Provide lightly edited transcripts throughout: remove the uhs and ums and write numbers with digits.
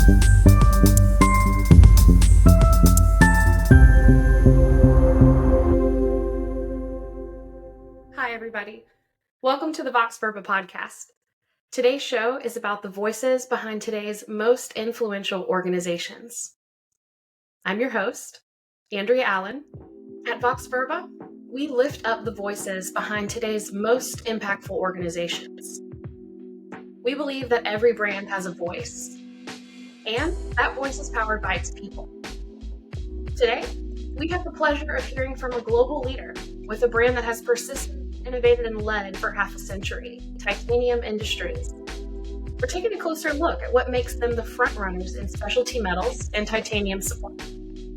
Hi, everybody. Welcome to the Vox Verba Podcast. Today's show is about the voices behind today's most influential organizations. I'm your host, Andrya Allen. At Vox Verba, we lift up the voices behind today's most impactful organizations. We believe that every brand has a voice, and that voice is powered by its people. Today, we have the pleasure of hearing from a global leader with a brand that has persisted, innovated, and led for half a century, Titanium Industries. We're taking a closer look at what makes them the frontrunners in specialty metals and titanium supply,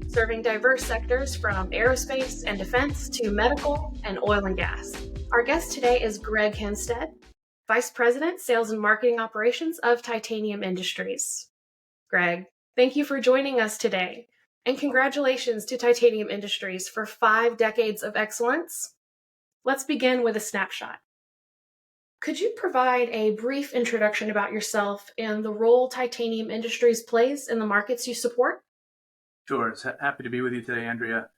serving diverse sectors from aerospace and defense to medical and oil and gas. Our guest today is Greg Himstead, Vice President, Sales and Marketing Operations of Titanium Industries. Greg, thank you for joining us today, and congratulations to Titanium Industries for 5 decades of excellence. Let's begin with a snapshot. Could you provide a brief introduction about yourself and the role Titanium Industries plays in the markets you support? Sure. It's happy to be with you today, Andrea.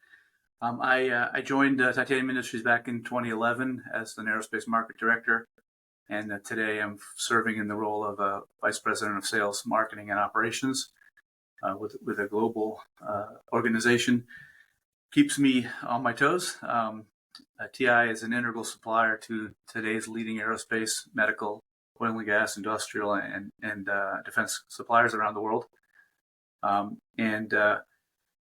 I joined Titanium Industries back in 2011 as an aerospace market director, and today I'm serving in the role of Vice President of Sales, Marketing, and Operations with a global organization. Keeps me on my toes. TI is an integral supplier to today's leading aerospace, medical, oil and gas, industrial, and defense suppliers around the world.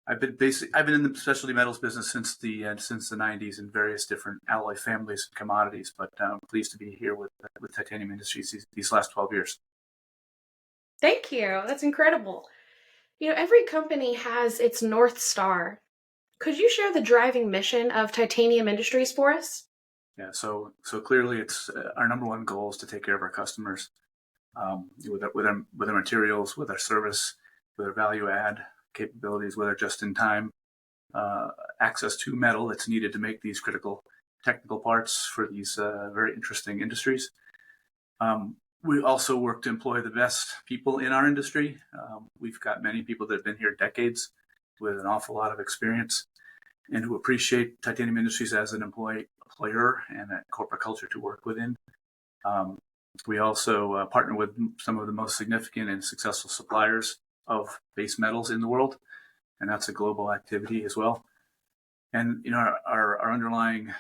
I've been in the specialty metals business since the 90s in various different alloy families and commodities. But I'm pleased to be here with Titanium Industries these last 12 years. Thank you. That's incredible. Every company has its North Star. Could you share the driving mission of Titanium Industries for us? Yeah, so clearly it's our number one goal is to take care of our customers with our materials, with our service, with our value add capabilities, with our just-in-time access to metal that's needed to make these critical technical parts for these very interesting industries. We also work to employ the best people in our industry. We've got many people that have been here decades with an awful lot of experience and who appreciate Titanium Industries as an employer and a corporate culture to work within. We also partner with some of the most significant and successful suppliers of base metals in the world, and that's a global activity as well. And our underlying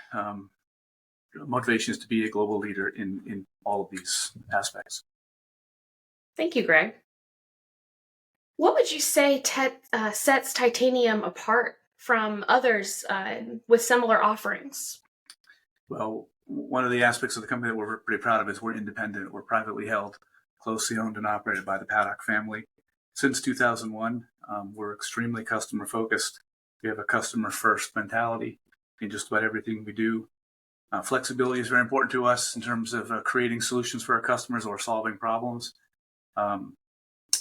motivation is to be a global leader in all of these aspects. Thank you, Greg. What would you say sets Titanium apart from others with similar offerings? Well, one of the aspects of the company that we're pretty proud of is we're independent. We're privately held, closely owned and operated by the Paddock family. Since 2001, we're extremely customer focused. We have a customer first mentality in just about everything we do. Flexibility is very important to us in terms of creating solutions for our customers or solving problems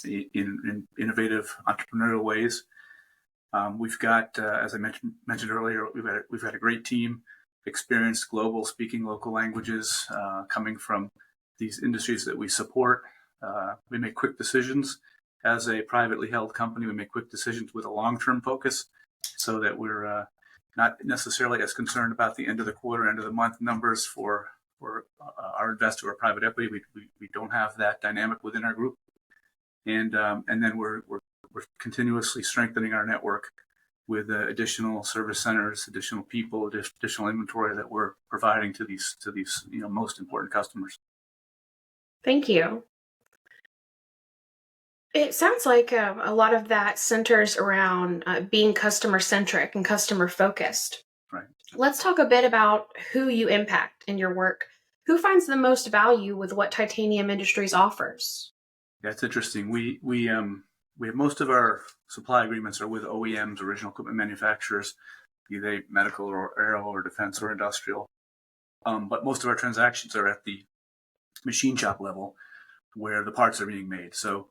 in innovative entrepreneurial ways. We've got, as I mentioned earlier, we've had a great team, experienced global, speaking local languages, coming from these industries that we support. We make quick decisions. As a privately held company, we make quick decisions with a long-term focus so that we're not necessarily as concerned about the end of the quarter, end of the month numbers for our investor or private equity. We don't have that dynamic within our group. And then we're continuously strengthening our network with additional service centers, additional people, additional inventory that we're providing to these most important customers. Thank you. It sounds like a lot of that centers around being customer-centric and customer-focused. Right. Let's talk a bit about who you impact in your work. Who finds the most value with what Titanium Industries offers? Yeah, it's interesting. We have most of our supply agreements are with OEMs, original equipment manufacturers, be they medical or aero or defense or industrial. But most of our transactions are at the machine shop level where the parts are being made. So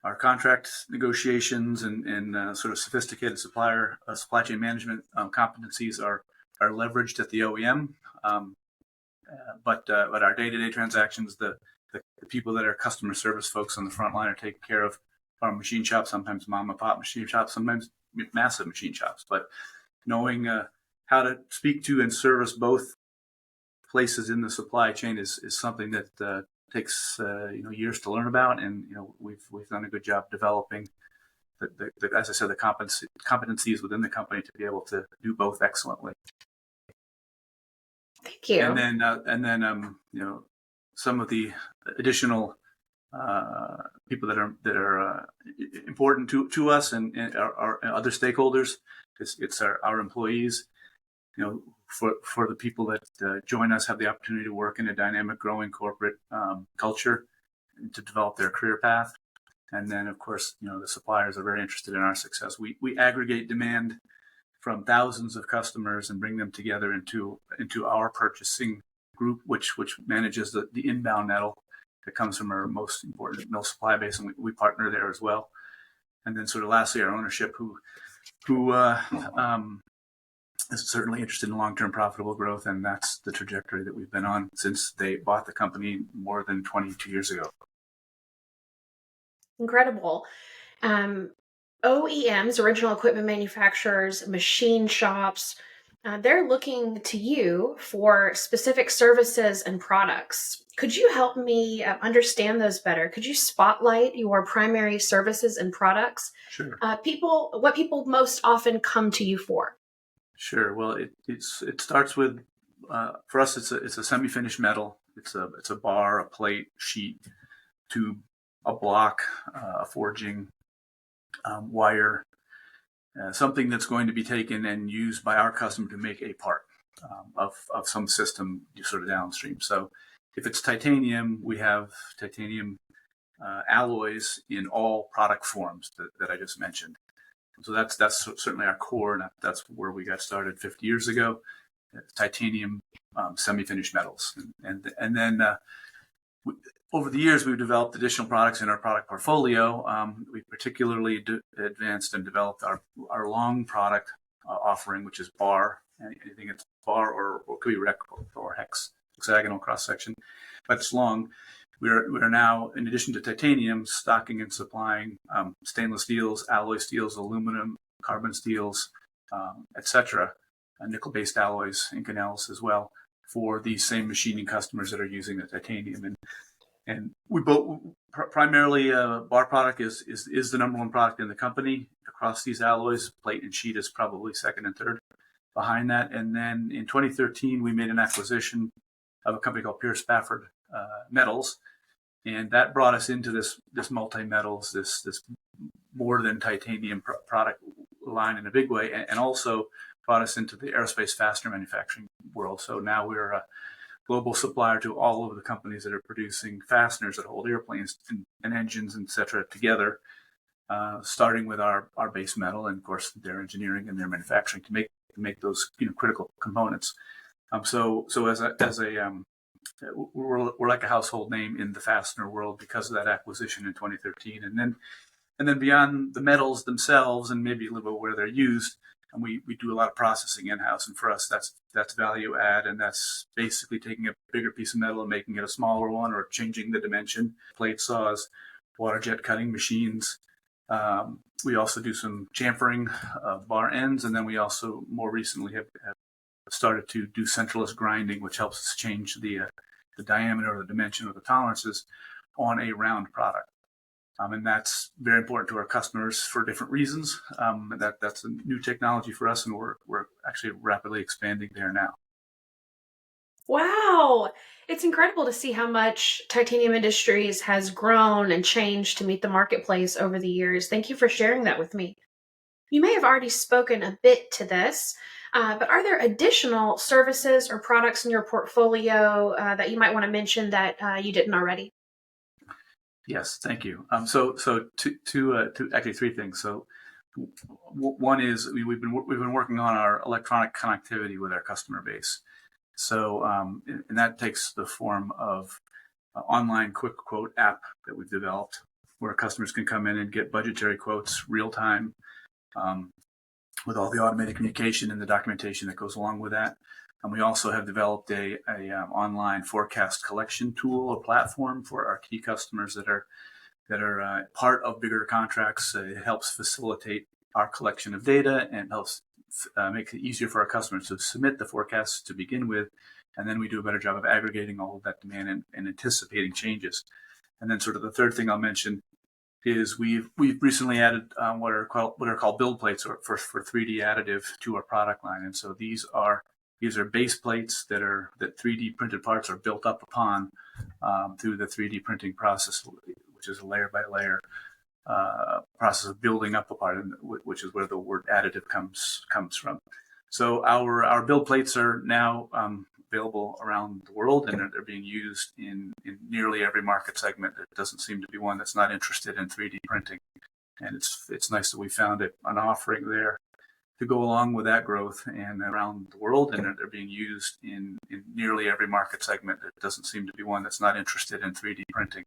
our contract negotiations and sort of sophisticated supply chain management competencies are leveraged at the OEM. But our day-to-day transactions, the people that are customer service folks on the front line are taken care of our machine shops, sometimes mom and pop machine shops, sometimes massive machine shops. But knowing how to speak to and service both places in the supply chain is something that takes years to learn about, and we've done a good job developing as I said, the competencies within the company to be able to do both excellently. Thank you. And then some of the additional people that are important to us and our other stakeholders. It's our employees. For the people that join us, have the opportunity to work in a dynamic, growing corporate culture to develop their career path. And then, of course, the suppliers are very interested in our success. We aggregate demand from thousands of customers and bring them together into our purchasing group, which manages the inbound metal that comes from our most important mill supply base, and we partner there as well. And then, sort of lastly, our ownership, who is certainly interested in long-term profitable growth, and that's the trajectory that we've been on since they bought the company more than 22 years ago. Incredible. OEMs, original equipment manufacturers, machine shops, they're looking to you for specific services and products. Could you help me understand those better? Could you spotlight your primary services and products? Sure. What people most often come to you for? Sure. Well, it starts with for us it's a semi-finished metal. It's a bar, a plate, sheet, tube, a block, a forging, wire, something that's going to be taken and used by our customer to make a part of some system sort of downstream. So if it's titanium, we have titanium alloys in all product forms that I just mentioned. So that's certainly our core, and that's where we got started 50 years ago. Titanium semi-finished metals, and then over the years we've developed additional products in our product portfolio. We particularly advanced and developed our long product offering, which is bar. Anything that's bar or could be rec or hexagonal cross section, but it's long. We are now, in addition to titanium, stocking and supplying stainless steels, alloy steels, aluminum, carbon steels, etc., nickel-based alloys, Inconels as well, for these same machining customers that are using the titanium. And we both primarily bar product is the number one product in the company across these alloys. Plate and sheet is probably second and third behind that. And then in 2013, we made an acquisition of a company called Pierce Spafford Metals, and that brought us into this multi-metals, this more than titanium product line in a big way, and also brought us into the aerospace fastener manufacturing world. So now we're a global supplier to all of the companies that are producing fasteners that hold airplanes and engines, etc., together, starting with our base metal and, of course, their engineering and their manufacturing to make those critical components. So we're like a household name in the fastener world because of that acquisition in 2013, and then beyond the metals themselves and maybe a little bit where they're used, and we do a lot of processing in-house, and for us that's value add, and that's basically taking a bigger piece of metal and making it a smaller one or changing the dimension. Plate saws, water jet cutting machines. We also do some chamfering of bar ends, and then we also more recently have started to do centralist grinding, which helps us change the diameter or the dimension or the tolerances on a round product. And that's very important to our customers for different reasons. That's a new technology for us, and we're actually rapidly expanding there now. Wow. It's incredible to see how much Titanium Industries has grown and changed to meet the marketplace over the years. Thank you for sharing that with me. You may have already spoken a bit to this, but are there additional services or products in your portfolio that you might want to mention that you didn't already? Yes, thank you. So actually three things. So one is we've been working on our electronic connectivity with our customer base. So and that takes the form of an online quick quote app that we've developed, where customers can come in and get budgetary quotes real time, with all the automated communication and the documentation that goes along with that. And we also have developed a online forecast collection tool or platform for our key customers that are that are part of bigger contracts. It helps facilitate our collection of data and helps make it easier for our customers to submit the forecasts to begin with. And then we do a better job of aggregating all of that demand and anticipating changes. And then sort of the third thing I'll mention is we've recently added what are called build plates for 3D additive to our product line. And so these are base plates that 3D printed parts are built up upon through the 3D printing process, which is a layer by layer process of building up a part, which is where the word additive comes from. So our build plates are now available around the world, and they're being used in nearly every market segment. There doesn't seem to be one that's not interested in 3D printing, and it's nice that we found an offering there to go along with that growth and around the world, and they're being used in nearly every market segment. There doesn't seem to be one that's not interested in 3D printing,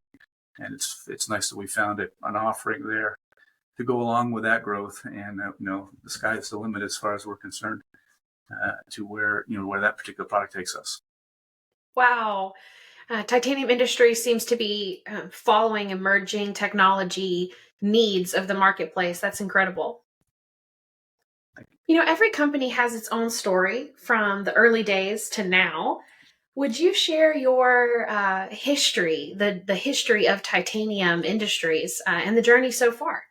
and it's nice that we found an offering there to go along with that growth. And the sky's the limit as far as we're concerned to where that particular product takes us. Wow. Titanium industry seems to be following emerging technology needs of the marketplace. That's incredible. Every company has its own story from the early days to now. Would you share your history, the history of titanium industries and the journey so far?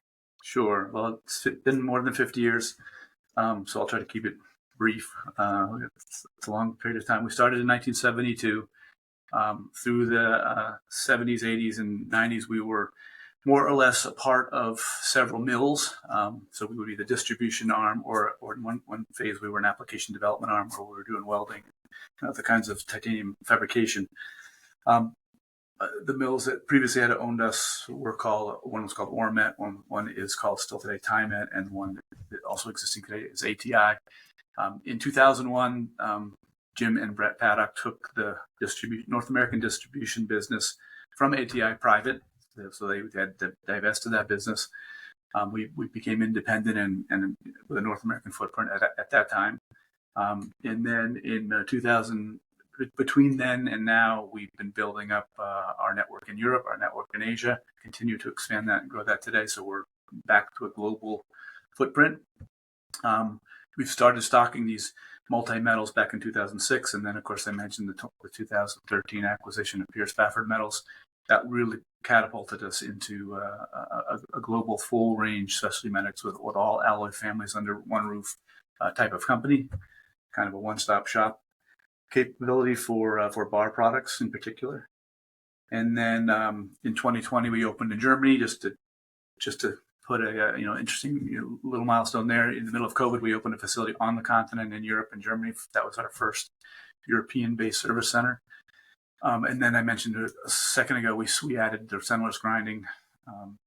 Sure. Well, it's been more than 50 years, so I'll try to keep it brief. It's a long period of time. We started in 1972. Through the 70s, 80s, and 90s, we were more or less a part of several mills. So we would be the distribution arm, or in one phase we were an application development arm where we were doing welding, other kinds of titanium fabrication. The mills that previously had owned us one was called Ormet, one is called still today Tymet, and one that also existing today is ATI. In 2001, Jim and Brett Paddock took the North American distribution business from ATI private, so they had to divest of that business. We became independent and with a North American footprint at that time. And then in 2000, between then and now, we've been building up our network in Europe, our network in Asia, continue to expand that and grow that today. So we're back to a global footprint. We've started stocking these multi-metals back in 2006. And then, of course, I mentioned the 2013 acquisition of Pierce Spafford Metals. That really catapulted us into a global full range specialty medics with all alloy families under one roof type of company, kind of a one-stop shop capability for bar products in particular. And then in 2020, we opened in Germany just to put a interesting little milestone there. In the middle of COVID, we opened a facility on the continent in Europe and Germany. That was our first European-based service center. And then I mentioned a second ago, we added the centerless grinding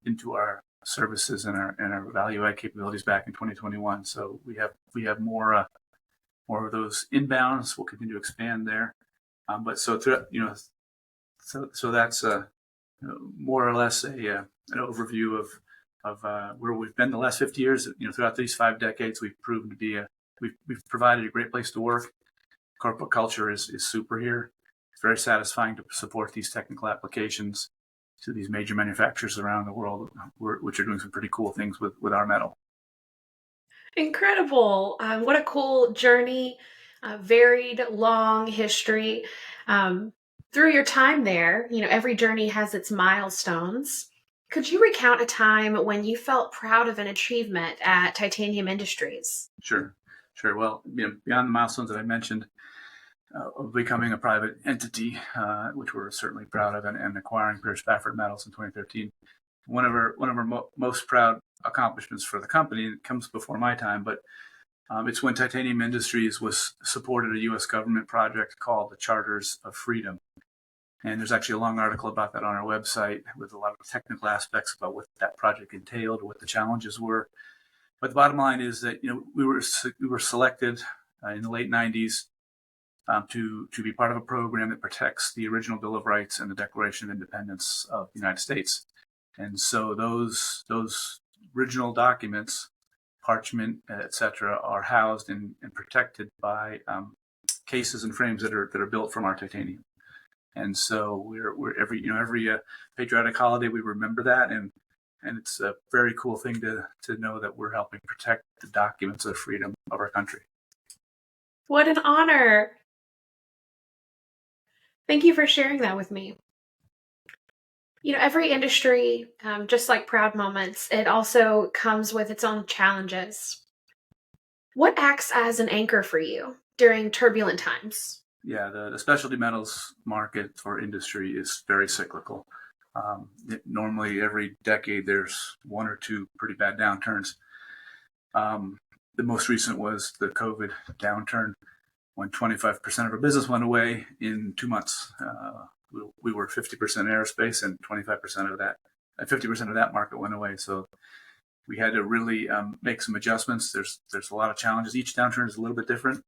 into our services and our value add capabilities back in 2021. So we have more of those inbounds. We'll continue to expand there. But so throughout, so that's more or less an overview of where we've been the last 50 years. Throughout these 5 decades, we've proven to be we've provided a great place to work. Corporate culture is super here. It's very satisfying to support these technical applications to these major manufacturers around the world, which are doing some pretty cool things with our metal. Incredible. What a cool journey, varied, long history. Through your time there, every journey has its milestones. Could you recount a time when you felt proud of an achievement at Titanium Industries? Sure. Well, beyond the milestones that I mentioned, of becoming a private entity, which we're certainly proud of, and acquiring Pierce Spafford Metals in 2013. One of our most proud accomplishments for the company, it comes before my time, but it's when Titanium Industries was supported a U.S. government project called the Charters of Freedom. And there's actually a long article about that on our website with a lot of technical aspects about what that project entailed, what the challenges were. But the bottom line is that we were selected in the late 90s to be part of a program that protects the original Bill of Rights and the Declaration of Independence of the United States. And so those original documents, parchment, etc., are housed and protected by cases and frames that are built from our titanium. And so we're every patriotic holiday we remember that, and it's a very cool thing to know that we're helping protect the documents of freedom of our country. What an honor. Thank you for sharing that with me. Every industry, just like proud moments, it also comes with its own challenges. What acts as an anchor for you during turbulent times? Yeah, the specialty metals market for industry is very cyclical. Normally, every decade, there's one or two pretty bad downturns. The most recent was the COVID downturn, when 25% of our business went away in 2 months. We were 50% aerospace, and 25% of that, 50% of that market went away. So we had to really make some adjustments. There's a lot of challenges. Each downturn is a little bit different,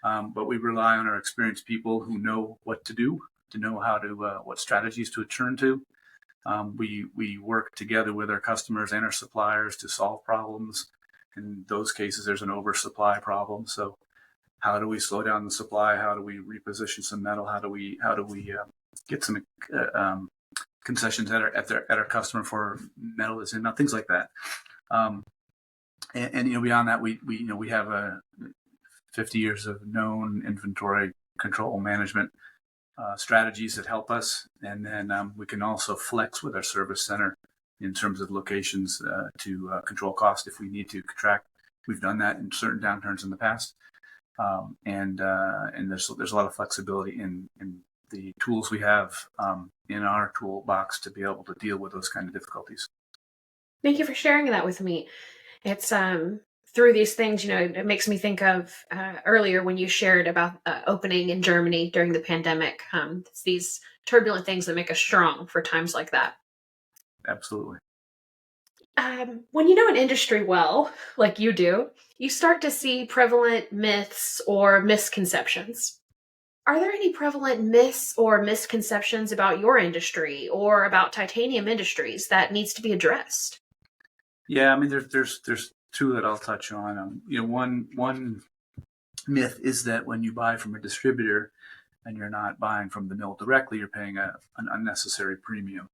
but we rely on our experienced people who know what to do, to know how to what strategies to turn to. We work together with our customers and our suppliers to solve problems. In those cases, there's an oversupply problem. So how do we slow down the supply? How do we reposition some metal? How do we get some concessions at our customer for metal that's in, things like that. And beyond that, we have 50 years of known inventory control management strategies that help us, and then we can also flex with our service center in terms of locations to control cost if we need to contract. We've done that in certain downturns in the past, and there's a lot of flexibility in the tools we have in our toolbox to be able to deal with those kind of difficulties. Thank you for sharing that with me. It's through these things, it makes me think of earlier when you shared about opening in Germany during the pandemic. It's these turbulent things that make us strong for times like that. Absolutely. When you know an industry well, like you do, you start to see prevalent myths or misconceptions. Are there any prevalent myths or misconceptions about your industry or about titanium industries that needs to be addressed? Yeah, I mean, there's two that I'll touch on. One myth is that when you buy from a distributor and you're not buying from the mill directly, you're paying an unnecessary premium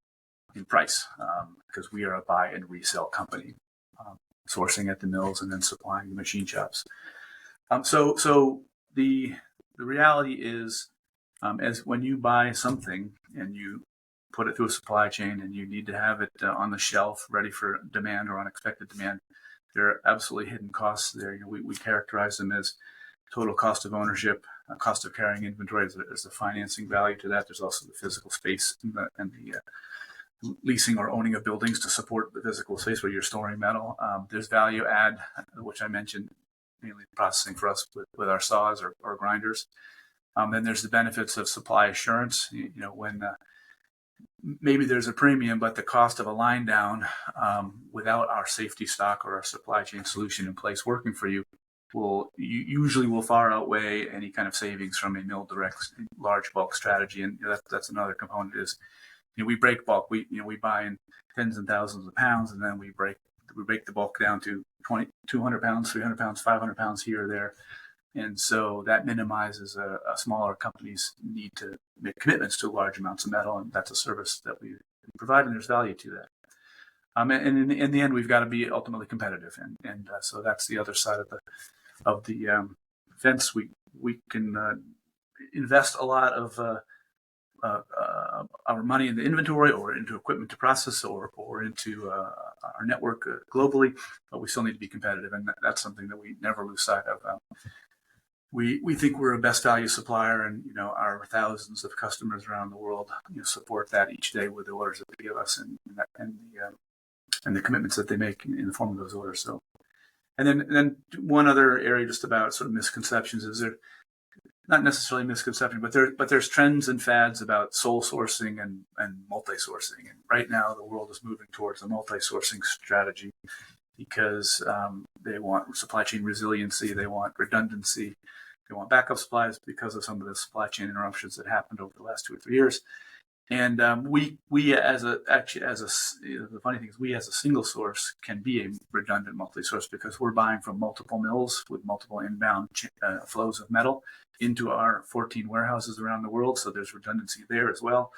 in price, because we are a buy and resell company, sourcing at the mills and then supplying the machine shops. So the reality is, as when you buy something and you put it through a supply chain and you need to have it on the shelf ready for demand or unexpected demand, there are absolutely hidden costs there. We characterize them as total cost of ownership, cost of carrying inventory. There's the financing value to that. There's also the physical space and the leasing or owning of buildings to support the physical space where you're storing metal. There's value add, which I mentioned, mainly processing for us with our saws or grinders. Then there's the benefits of supply assurance. When maybe there's a premium, but the cost of a line down without our safety stock or our supply chain solution in place working for you usually will far outweigh any kind of savings from a mill direct large bulk strategy. And that's another component is, we break bulk. We buy in tens and thousands of pounds, and then we break the bulk down to 200 pounds, 300 pounds, 500 pounds here or there. And so that minimizes a smaller company's need to make commitments to large amounts of metal, and that's a service that we provide, and there's value to that. And in the end, we've got to be ultimately competitive, and so that's the other side of the fence. We can invest a lot of our money in the inventory or into equipment to process or into our network globally, but we still need to be competitive, and that's something that we never lose sight of. We think we're a best value supplier, and our thousands of customers around the world support that each day with the orders that they give us and the commitments that they make in the form of those orders. So, and then one other area just about sort of misconceptions is there. Not necessarily misconception, but there's trends and fads about sole sourcing and multi-sourcing. And right now, the world is moving towards a multi-sourcing strategy because they want supply chain resiliency, they want redundancy, they want backup supplies because of some of the supply chain interruptions that happened over the last 2 or 3 years. And the funny thing is, we as a single source can be a redundant multi-source because we're buying from multiple mills with multiple inbound flows of metal into our 14 warehouses around the world. So there's redundancy there as well.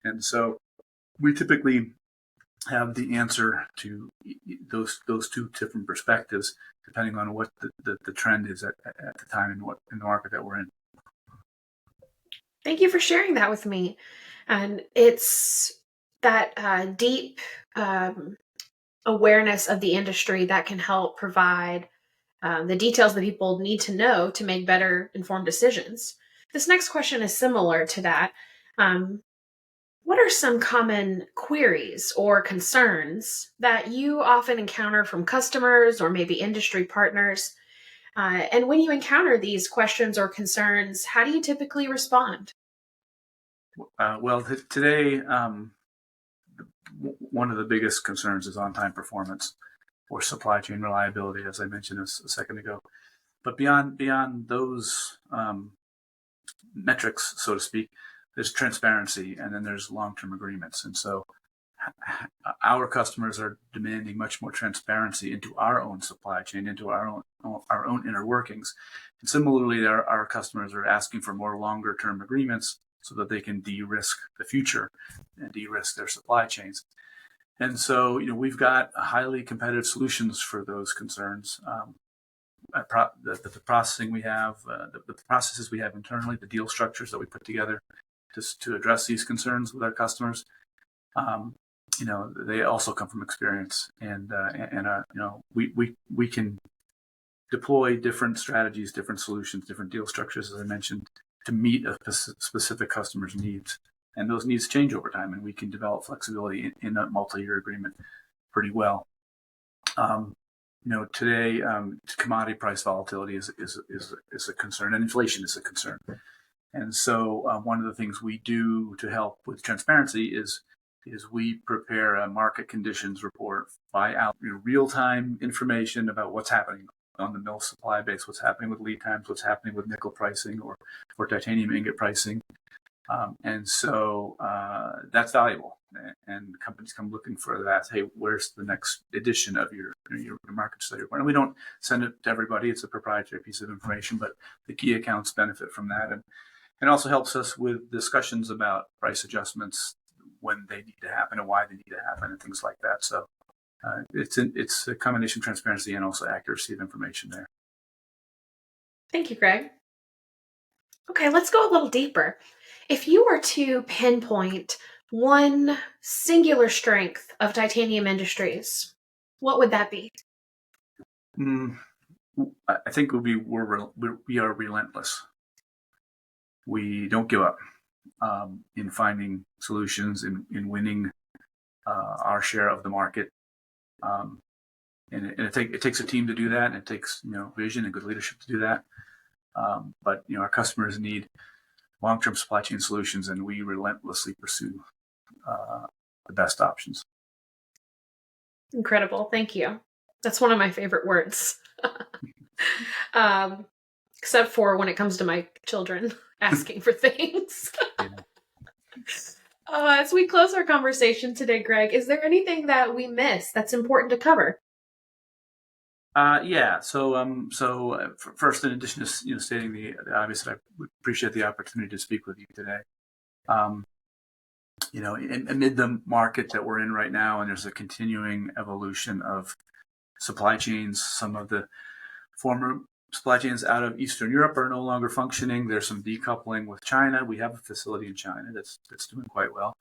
And so we typically have the answer to those two different perspectives, depending on what the trend is at the time and what in the market that we're in. Thank you for sharing that with me. And it's that deep awareness of the industry that can help provide the details that people need to know to make better informed decisions. This next question is similar to that. What are some common queries or concerns that you often encounter from customers or maybe industry partners? And when you encounter these questions or concerns, how do you typically respond? Today, one of the biggest concerns is on-time performance or supply chain reliability, as I mentioned a second ago. But beyond those metrics, so to speak, there's transparency, and then there's long-term agreements. And so our customers are demanding much more transparency into our own supply chain, into our own inner workings. And similarly, our customers are asking for more longer-term agreements so that they can de-risk the future and de-risk their supply chains. And so, we've got highly competitive solutions for those concerns. The processing we have, the processes we have internally, the deal structures that we put together to address these concerns with our customers, they also come from experience, and we can deploy different strategies, different solutions, different deal structures, as I mentioned, to meet a specific customer's needs. And those needs change over time, and we can develop flexibility in a multi-year agreement pretty well. Today, commodity price volatility is a concern, and inflation is a concern. And so one of the things we do to help with transparency is we prepare a market conditions report by out real-time information about what's happening on the mill supply base, what's happening with lead times, what's happening with nickel pricing or titanium ingot pricing. And so that's valuable. And companies come looking for that. Hey, where's the next edition of your market study report? And we don't send it to everybody. It's a proprietary piece of information, but the key accounts benefit from that. And it also helps us with discussions about price adjustments when they need to happen and why they need to happen and things like that. So it's a combination of transparency and also accuracy of information there. Thank you, Greg. Okay, let's go a little deeper. If you were to pinpoint one singular strength of Titanium Industries, what would that be? I think it would be we are relentless. We don't give up in finding solutions, in winning our share of the market. And it takes a team to do that, and it takes vision and good leadership to do that. But our customers need long-term supply chain solutions, and we relentlessly pursue the best options. Incredible. Thank you. That's one of my favorite words. Except for when it comes to my children asking for things. As we close our conversation today, Greg, is there anything that we missed that's important to cover? Yeah. So first, in addition to stating the obvious, I appreciate the opportunity to speak with you today. Amid the market that we're in right now, and there's a continuing evolution of supply chains. Some of the former supply chains out of Eastern Europe are no longer functioning. There's some decoupling with China. We have a facility in China that's doing quite well.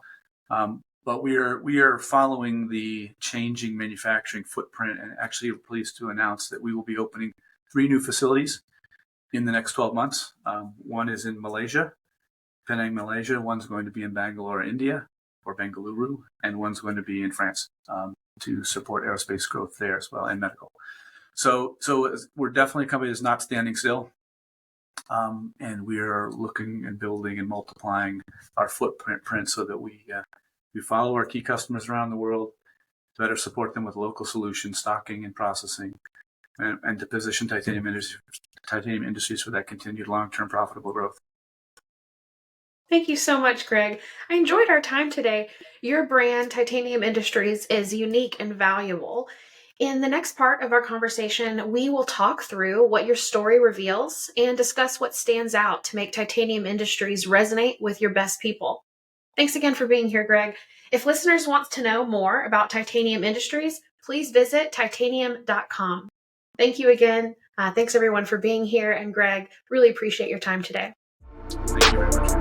But we are following the changing manufacturing footprint, and actually are pleased to announce that we will be opening 3 new facilities in the next 12 months. One is in Malaysia, Penang, Malaysia. One's going to be in Bangalore, India, or Bengaluru, and one's going to be in France to support aerospace growth there as well, and medical. So we're definitely a company that's not standing still, and we are looking and building and multiplying our footprint so that we follow our key customers around the world, to better support them with local solutions, stocking and processing, and to position Titanium Industries for that continued long-term profitable growth. Thank you so much, Greg. I enjoyed our time today. Your brand, Titanium Industries, is unique and valuable. In the next part of our conversation, we will talk through what your story reveals and discuss what stands out to make Titanium Industries resonate with your best people. Thanks again for being here, Greg. If listeners want to know more about Titanium Industries, please visit titanium.com. Thank you again. Thanks everyone for being here. And Greg, really appreciate your time today. Thank you very much.